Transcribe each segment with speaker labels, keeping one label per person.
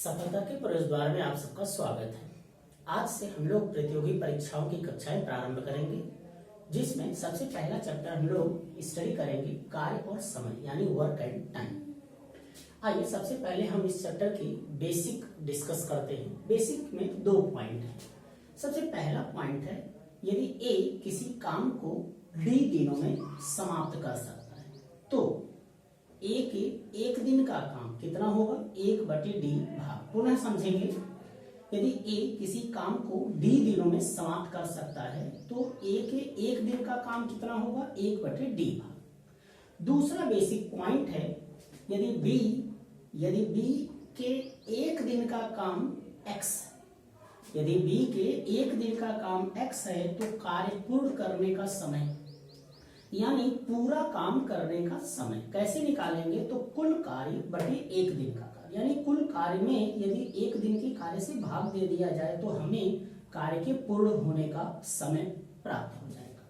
Speaker 1: सफलता के प्रवेश द्वार में आप सबका स्वागत है। आज से हम लोग प्रतियोगी परीक्षाओं की कक्षाएं प्रारंभ करेंगे, जिसमें सबसे पहला चैप्टर हम लोग स्टडी करेंगे कार्य और समय यानी वर्क एंड टाइम। आइए सबसे पहले हम इस चैप्टर की बेसिक डिस्कस करते हैं। बेसिक में 2 पॉइंट है। सबसे पहला पॉइंट है, यदि ए किसी काम को डी दिनों में समाप्त कर सकता है तो ए के एक दिन का काम कितना होगा, 1/d भाग। पुनः समझेंगे, यदि ए किसी काम को डी दिनों में समाप्त कर सकता है तो ए के एक दिन का काम कितना होगा, 1/d भाग। दूसरा बेसिक पॉइंट है, यदि बी के एक दिन का काम x है, यदि बी के एक दिन का काम x है तो कार्य पूर्ण करने का समय यानी पूरा काम करने का समय कैसे निकालेंगे, तो कुल कार्य बटे एक दिन का कार्य, यानी कुल कार्य में यदि एक दिन की कार्य से भाग दे दिया जाए तो हमें कार्य के पूर्ण होने का समय प्राप्त हो जाएगा।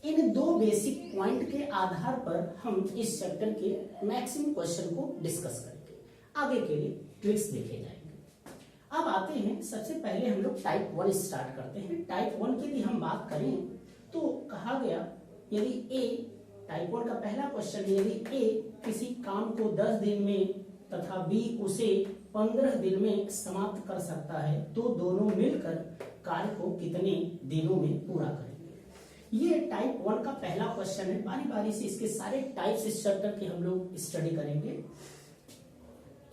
Speaker 1: इन 2 बेसिक पॉइंट के आधार पर हम इस चैप्टर के मैक्सिमम क्वेश्चन को डिस्कस करेंगे। आगे के लिए ट्रिक्स देखे जाएंगे। अब आते हैं, सबसे पहले हम लोग टाइप 1 स्टार्ट करते हैं। टाइप 1 की यदि हम बात करें तो कहा गया, यदि ए टाइप 1 का पहला क्वेश्चन है, यदि ए किसी काम को 10 दिन में तथा बी उसे 15 दिन में समाप्त कर सकता है तो दोनों मिलकर कार्य को कितने दिनों में पूरा करेंगे। ये टाइप 1 का पहला क्वेश्चन है। बारी बारी से इसके सारे टाइप्स इस चैप्टर के हम लोग स्टडी करेंगे।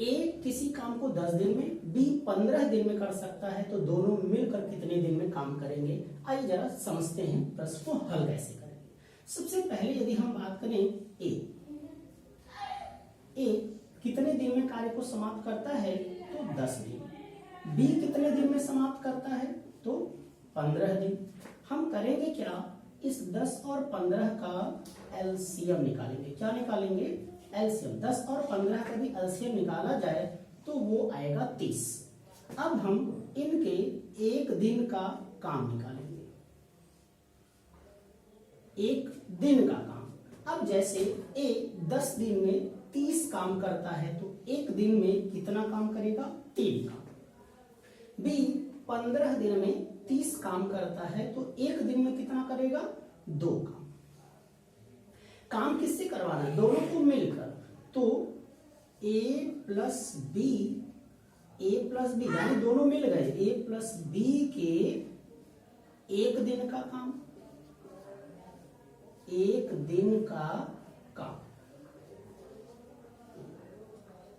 Speaker 1: ए किसी काम को 10 दिन में, बी 15 दिन में कर सकता है तो दोनों मिलकर कितने दिन में काम करेंगे। आइए जरा समझते हैं प्रश्न को हल कैसे करेंगे। सबसे पहले यदि हम बात करें, ए कितने दिन में कार्य को समाप्त करता है तो 10 दिन। बी कितने दिन में समाप्त करता है तो 15 दिन। हम करेंगे क्या, इस 10 और 15 का एलसीएम निकालेंगे। क्या निकालेंगे, एलसीएम। 10 और 15 का भी एलसीएम निकाला जाए तो वो आएगा 30। अब हम इनके एक दिन का काम निकालेंगे, एक दिन का काम। अब जैसे ए 10 दिन में 30 काम करता है तो एक दिन में कितना काम करेगा, 3 काम। बी 15 दिन में 30 काम करता है तो एक दिन में कितना करेगा, 2 काम। काम किससे करवाना, दोनों को मिलकर। तो ए प्लस बी यानी दोनों मिल गए, ए प्लस बी के एक दिन का काम, एक दिन का काम।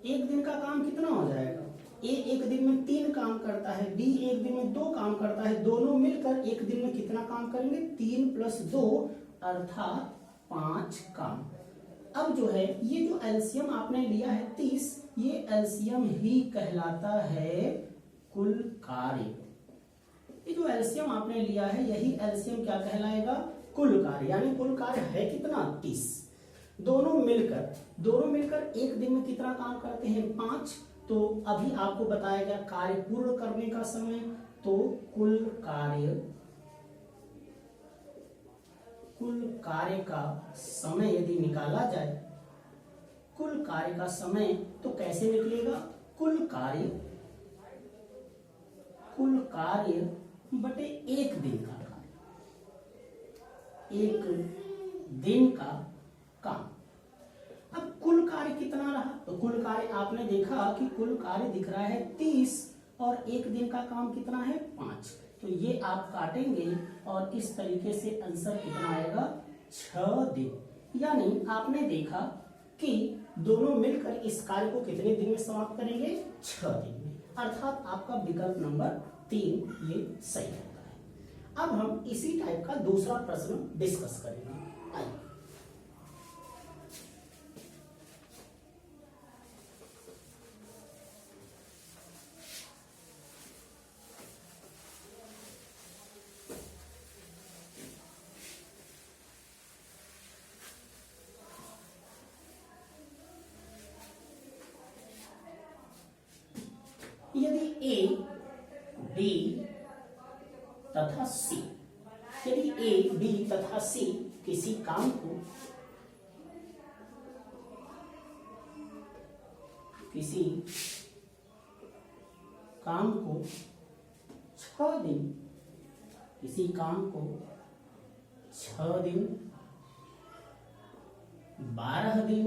Speaker 1: एक दिन का काम कितना हो जाएगा, ए एक दिन में 3 काम करता है, बी एक दिन में 2 काम करता है, दोनों मिलकर एक दिन में कितना काम करेंगे, 3 + 2 अर्थात 5 काम। अब जो है ये जो एलसीएम आपने लिया है 30, ये एलसीएम ही कहलाता है कुल कार्य। ये जो एलसीएम आपने लिया है यही एलसीएम क्या कहलाएगा, कुल कार्य। यानी कुल कार्य है कितना, 30। दोनों मिलकर एक दिन में कितना काम करते हैं, 5। तो अभी आपको बताया गया कार्य पूर्ण करने का समय, तो कुल कार्य का समय यदि निकाला जाए, कुल कार्य का समय तो कैसे निकलेगा, कुल कार्य बटे एक दिन का कार्य, एक दिन का काम। अब कुल कार्य कितना रहा, तो कुल कार्य आपने देखा कि कुल कार्य दिख रहा है 30 और एक दिन का काम कितना है, 5। तो ये आप काटेंगे और इस तरीके से आंसर कितना आएगा, 6 दिन। यानी आपने देखा कि दोनों मिलकर इस कार्य को कितने दिन में समाप्त करेंगे, 6 दिन में। अर्थात आपका विकल्प नंबर 3 ये सही होता है। अब हम इसी टाइप का दूसरा प्रश्न डिस्कस करेंगे। आइए यदि ए बी तथा सी, यदि ए बी तथा सी किसी काम को किसी काम को 6 दिन, किसी काम को 6 दिन, 12 दिन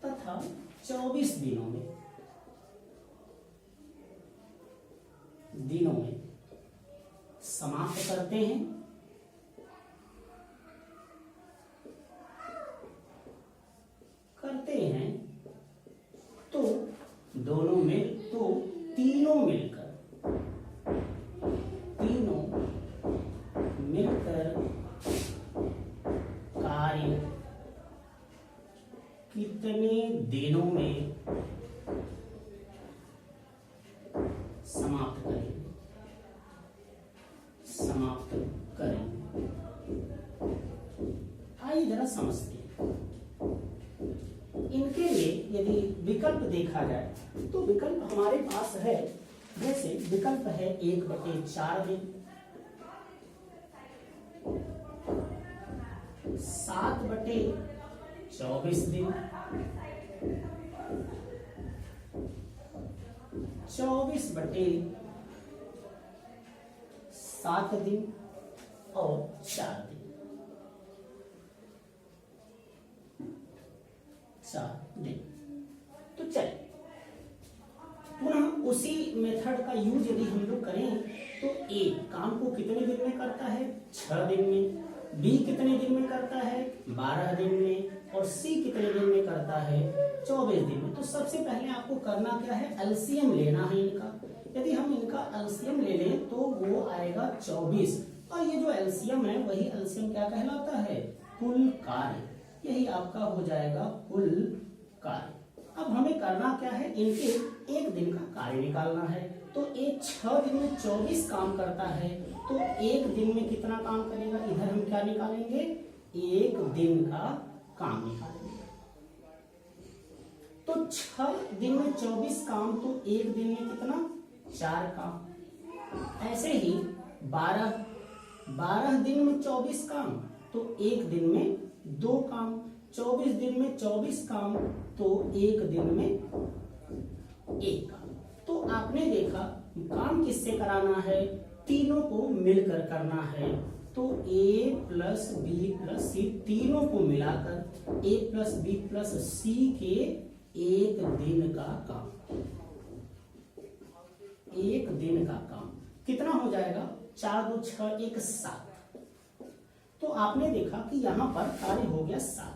Speaker 1: तथा 24 दिनों में समाप्त करते हैं। तो तीनों मिलकर कार्य कितने दिनों में समाप्त करेंगे। आइए जरा समझते हैं। इनके लिए यदि विकल्प देखा जाए तो विकल्प हमारे पास है, जैसे विकल्प है 1/4 दिन, 7/24 दिन, 24/7 दिन और 4 दिन। 4 दिन। तो चलिए पुनः उसी मेथड का यूज यदि हम लोग करें तो ए काम को कितने दिन में करता है? 6 दिन में। बी कितने दिन में करता है? 12 दिन में। और सी कितने दिन में करता है? 24 दिन में। तो सबसे पहले आपको करना क्या है? एलसीएम लेना है इनका। यदि हम इनका एलसीएम ले लें तो वो आएगा 24, और ये जो एलसीएम है वही एलसीएम क्या कहलाता है? कुल कार्य। यही आपका हो जाएगा कुल कार्य। अब हमें करना क्या है? इनके एक दिन का कार्य निकालना है। तो एक 6 दिन में 24 काम करता है, तो एक दिन में कितना काम करेगा? इधर हम क्या निकालेंगे? एक दिन का काम निकालेंगे। तो 6 दिन में 24 काम, तो एक दिन में कितना? 4 काम। ऐसे ही 12 दिन में 24 काम, तो एक दिन में 2 काम। 24 दिन में 24 काम, तो एक दिन में 1 काम। तो आपने देखा काम किससे कराना है? तीनों को मिलकर करना है। तो A plus B plus C तीनों को मिलाकर A plus B plus C के एक दिन का काम। एक दिन का काम कितना हो जाएगा? 4 2 6 1 7। तो आपने देखा कि यहां पर कार्य हो गया 7।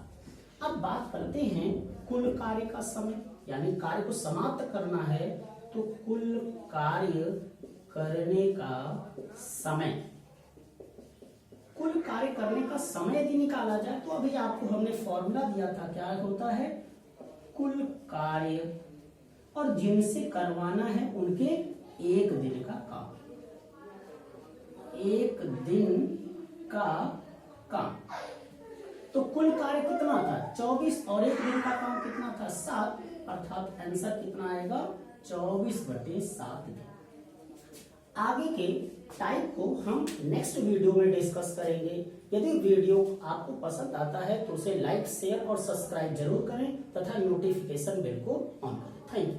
Speaker 1: अब बात करते हैं कुल कार्य का समय, यानी कार्य को समाप्त करना है तो कुल कार्य करने का समय। कुल कार्य करने का समय यदि निकाला जाए तो अभी आपको हमने फॉर्मूला दिया था, क्या होता है? कुल कार्य और जिनसे करवाना है उनके एक दिन का काम। एक दिन का काम। तो कुल कार्य कितना था? 24, और एक दिन का काम कितना था? 7। अर्थात आंसर कितना आएगा? 24/7 दिन। आगे के टाइप को हम नेक्स्ट वीडियो में डिस्कस करेंगे। यदि वीडियो आपको पसंद आता है तो उसे लाइक, शेयर और सब्सक्राइब जरूर करें तथा नोटिफिकेशन बेल को ऑन करें। Thank you.